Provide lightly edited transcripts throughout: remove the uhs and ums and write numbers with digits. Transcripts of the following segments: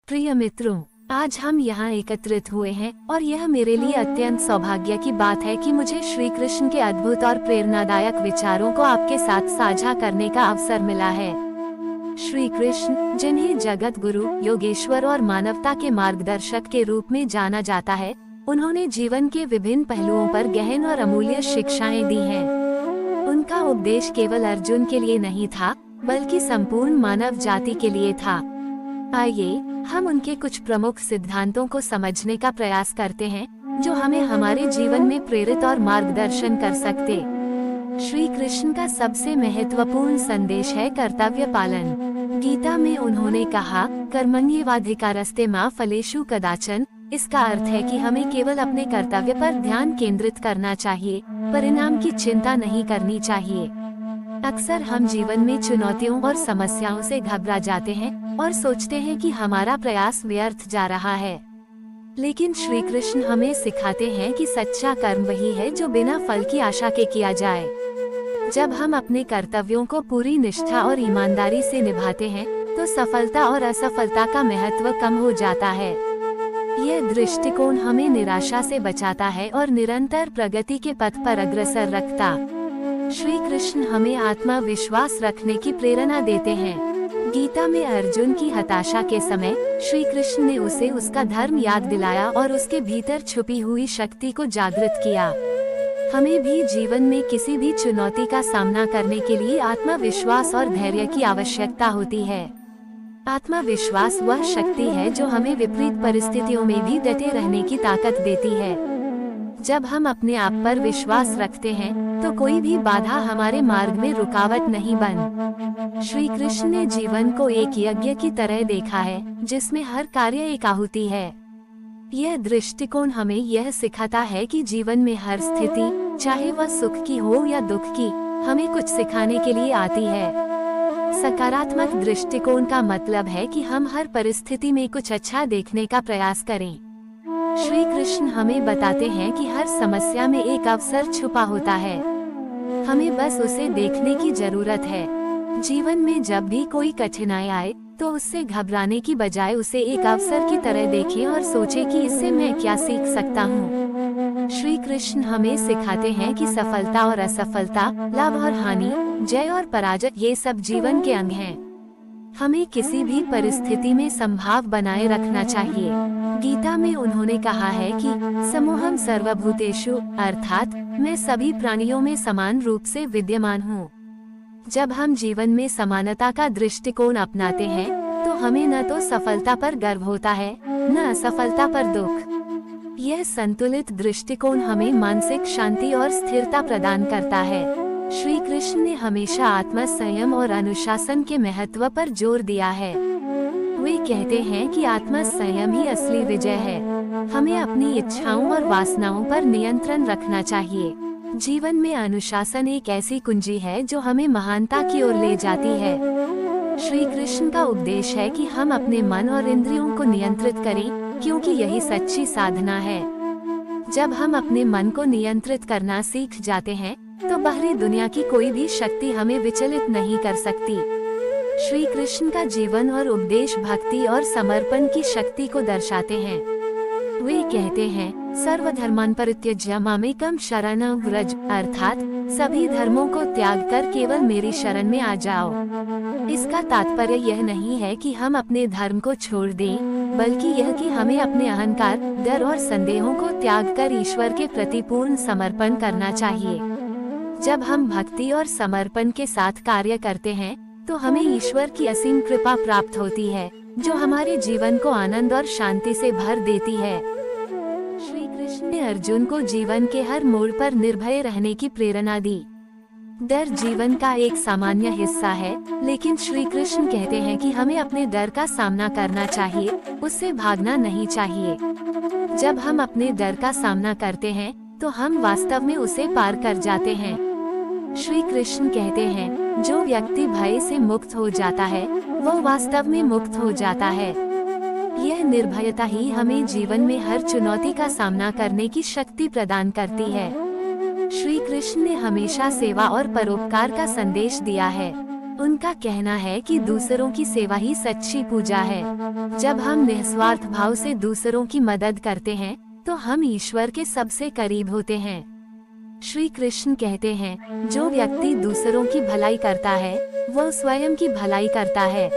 प्रिय मित्रों, आज हम यहाँ एकत्रित हुए हैं और यह मेरे लिए अत्यंत सौभाग्य की बात है कि मुझे श्री कृष्ण के अद्भुत और प्रेरणादायक विचारों को आपके साथ साझा करने का अवसर मिला है। श्री कृष्ण, जिन्हें जगत गुरु, योगेश्वर और मानवता के मार्गदर्शक के रूप में जाना जाता है, उन्होंने जीवन के विभिन्न पहलुओं पर गहन और अमूल्य शिक्षाएं दी हैं। उनका उपदेश केवल अर्जुन के लिए नहीं था, बल्कि संपूर्ण मानव जाति के लिए था। आइए हम उनके कुछ प्रमुख सिद्धांतों को समझने का प्रयास करते हैं, जो हमें हमारे जीवन में प्रेरित और मार्गदर्शन कर सकते। श्री कृष्ण का सबसे महत्वपूर्ण संदेश है कर्तव्य पालन। गीता में उन्होंने कहा, कर्मण्येवाधिकारस्ते मा फलेषु कदाचन। इसका अर्थ है कि हमें केवल अपने कर्तव्य पर ध्यान केंद्रित करना चाहिए, परिणाम की चिंता नहीं करनी चाहिए। अक्सर हम जीवन में चुनौतियों और समस्याओं से घबरा जाते हैं और सोचते हैं कि हमारा प्रयास व्यर्थ जा रहा है। लेकिन श्री कृष्ण हमें सिखाते हैं कि सच्चा कर्म वही है जो बिना फल की आशा के किया जाए। जब हम अपने कर्तव्यों को पूरी निष्ठा और ईमानदारी से निभाते हैं, तो सफलता और असफलता का महत्व कम हो जाता है। यह दृष्टिकोण हमें निराशा से बचाता है और निरंतर प्रगति के पथ पर अग्रसर रखता। श्री कृष्ण हमें आत्मविश्वास रखने की प्रेरणा देते हैं। गीता में अर्जुन की हताशा के समय श्री कृष्ण ने उसे उसका धर्म याद दिलाया और उसके भीतर छुपी हुई शक्ति को जागृत किया। हमें भी जीवन में किसी भी चुनौती का सामना करने के लिए आत्मविश्वास और धैर्य की आवश्यकता होती है। आत्मविश्वास वह शक्ति है जो हमें विपरीत परिस्थितियों में भी डटे रहने की ताकत देती है। जब हम अपने आप पर विश्वास रखते हैं, तो कोई भी बाधा हमारे मार्ग में रुकावट नहीं बन। श्री कृष्ण ने जीवन को एक यज्ञ की तरह देखा है, जिसमें हर कार्य एक आहुति है। यह दृष्टिकोण हमें यह सिखाता है कि जीवन में हर स्थिति, चाहे वह सुख की हो या दुख की, हमें कुछ सिखाने के लिए आती है। सकारात्मक दृष्टिकोण का मतलब है कि हम हर परिस्थिति में कुछ अच्छा देखने का प्रयास करें। श्री कृष्ण हमें बताते हैं कि हर समस्या में एक अवसर छुपा होता है, हमें बस उसे देखने की जरूरत है। जीवन में जब भी कोई कठिनाई आए, तो उससे घबराने की बजाय उसे एक अवसर की तरह देखें और सोचें कि इससे मैं क्या सीख सकता हूँ। श्री कृष्ण हमें सिखाते हैं कि सफलता और असफलता, लाभ और हानि, जय और पराजय, ये सब जीवन के अंग हैं। हमें किसी भी परिस्थिति में संभाव बनाए रखना चाहिए। गीता में उन्होंने कहा है कि समोहम सर्वभूतेषु, अर्थात मैं सभी प्राणियों में समान रूप से विद्यमान हूँ। जब हम जीवन में समानता का दृष्टिकोण अपनाते हैं, तो हमें न तो सफलता पर गर्व होता है, न असफलता पर दुख। यह संतुलित दृष्टिकोण हमें मानसिक शांति और स्थिरता प्रदान करता है। श्री कृष्ण ने हमेशा आत्म संयम और अनुशासन के महत्व पर जोर दिया है। वे कहते हैं कि आत्म संयम ही असली विजय है। हमें अपनी इच्छाओं और वासनाओं पर नियंत्रण रखना चाहिए। जीवन में अनुशासन एक ऐसी कुंजी है जो हमें महानता की ओर ले जाती है। श्री कृष्ण का उपदेश है कि हम अपने मन और इंद्रियों को नियंत्रित करें, क्योंकि यही सच्ची साधना है। जब हम अपने मन को नियंत्रित करना सीख जाते हैं, तो बाहरी दुनिया की कोई भी शक्ति हमें विचलित नहीं कर सकती। श्री कृष्ण का जीवन और उपदेश भक्ति और समर्पण की शक्ति को दर्शाते हैं। वे कहते हैं, सर्वधर्मान् परित्यज्य मामेकं शरणं व्रज, अर्थात सभी धर्मों को त्याग कर केवल मेरी शरण में आ जाओ। इसका तात्पर्य यह नहीं है कि हम अपने धर्म को छोड़ दें, बल्कि यह कि हमें अपने अहंकार, डर और संदेहों को त्याग कर ईश्वर के प्रति पूर्ण समर्पण करना चाहिए। जब हम भक्ति और समर्पण के साथ कार्य करते हैं, तो हमें ईश्वर की असीम कृपा प्राप्त होती है, जो हमारे जीवन को आनंद और शांति से भर देती है। श्री कृष्ण ने अर्जुन को जीवन के हर मोड़ पर निर्भय रहने की प्रेरणा दी। डर जीवन का एक सामान्य हिस्सा है, लेकिन श्री कृष्ण कहते हैं कि हमें अपने डर का सामना करना चाहिए, उससे भागना नहीं चाहिए। जब हम अपने डर का सामना करते हैं, तो हम वास्तव में उसे पार कर जाते हैं। श्री कृष्ण कहते हैं, जो व्यक्ति भय से मुक्त हो जाता है, वो वास्तव में मुक्त हो जाता है। यह निर्भयता ही हमें जीवन में हर चुनौती का सामना करने की शक्ति प्रदान करती है। श्री कृष्ण ने हमेशा सेवा और परोपकार का संदेश दिया है। उनका कहना है कि दूसरों की सेवा ही सच्ची पूजा है। जब हम निस्वार्थ भाव से दूसरों की मदद करते हैं, तो हम ईश्वर के सबसे करीब होते हैं। श्री कृष्ण कहते हैं, जो व्यक्ति दूसरों की भलाई करता है, वह स्वयं की भलाई करता है।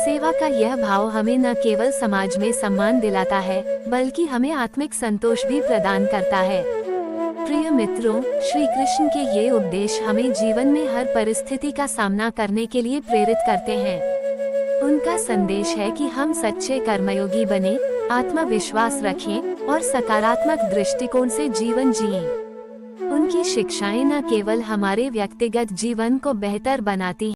सेवा का यह भाव हमें न केवल समाज में सम्मान दिलाता है, बल्कि हमें आत्मिक संतोष भी प्रदान करता है। प्रिय मित्रों, श्री कृष्ण के ये उपदेश हमें जीवन में हर परिस्थिति का सामना करने के लिए प्रेरित करते हैं। उनका संदेश है कि हम सच्चे कर्मयोगी बने, आत्मविश्वास रखें और सकारात्मक दृष्टिकोण से जीवन जिएं। उनकी शिक्षाएं न केवल हमारे व्यक्तिगत जीवन को बेहतर बनाती